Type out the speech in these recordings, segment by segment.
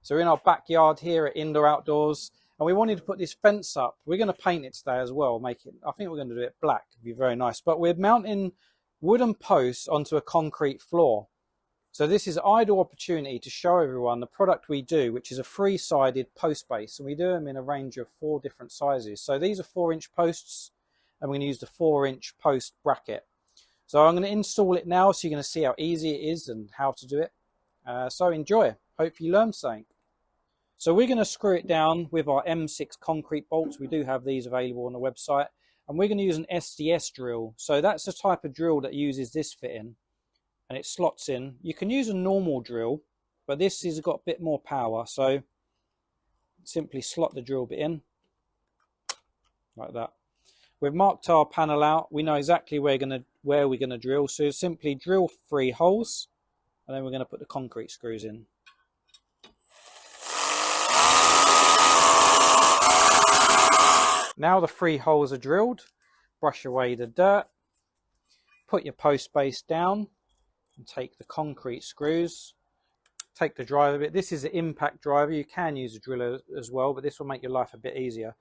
So we're in our backyard here at Indoor Outdoors, and we wanted to put this fence up. We're going to paint it today as well, make it, I think we're going to do it black, it'd be very nice. But we're mounting wooden posts onto a concrete floor. So this is an ideal opportunity to show everyone the product we do, which is a 3-sided post base, and we do them in a range of 4 different sizes. So these are 4-inch posts, and we're going to use the 4-inch post bracket. So I'm going to install it now, so you're going to see how easy it is and how to do it. So enjoy. Hope you learned something. So we're going to screw it down with our M6 concrete bolts. We do have these available on the website. And we're going to use an SDS drill. So that's the type of drill that uses this fitting, and it slots in. You can use a normal drill, but this has got a bit more power. So simply slot the drill bit in like that. We've marked our panel out. We know exactly where we're going to drill. So simply drill 3 holes, and then we're going to put the concrete screws in. Now the 3 holes are drilled, brush away the dirt, put your post base down, and take the concrete screws. Take the driver bit. This is an impact driver. You can use a driller as well, but this will make your life a bit easier.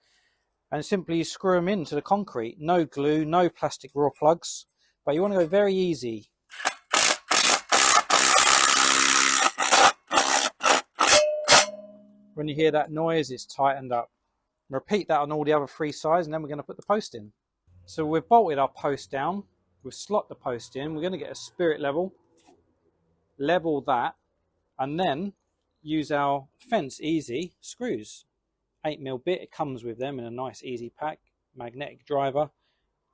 And simply screw them into the concrete. No glue, no plastic raw plugs, but you want to go very easy. When you hear that noise, it's tightened up. Repeat that on all the other 3 sides, and then we're going to put the post in. So we've bolted our post down. We've slot the post in. We're going to get a spirit level that, and then use our Fence Easy screws. 8mm bit, it comes with them in a nice easy pack, magnetic driver.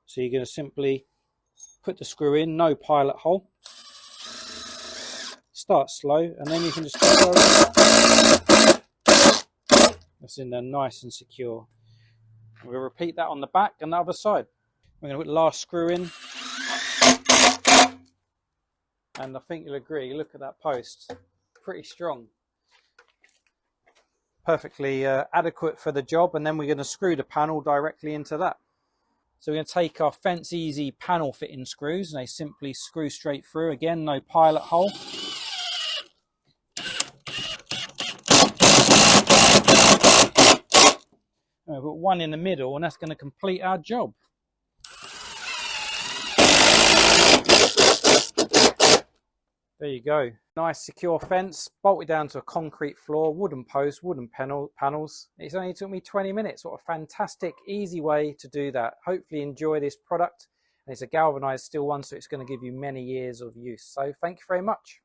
So you're going to simply put the screw in, no pilot hole. Start slow, and then you can just go. That's in there nice and secure. We'll repeat that on the back and the other side. We're going to put the last screw in. And I think you'll agree, look at that post, pretty strong. Perfectly adequate for the job, and then we're going to screw the panel directly into that. So we're going to take our Fence Easy panel fitting screws, and they simply screw straight through. Again, no pilot hole. And we've got one in the middle, and that's going to complete our job. There you go. Nice secure fence, bolted down to a concrete floor, wooden posts, wooden panels. It's only took me 20 minutes. What a fantastic, easy way to do that. Hopefully enjoy this product. And it's a galvanized steel one, so it's going to give you many years of use. So thank you very much.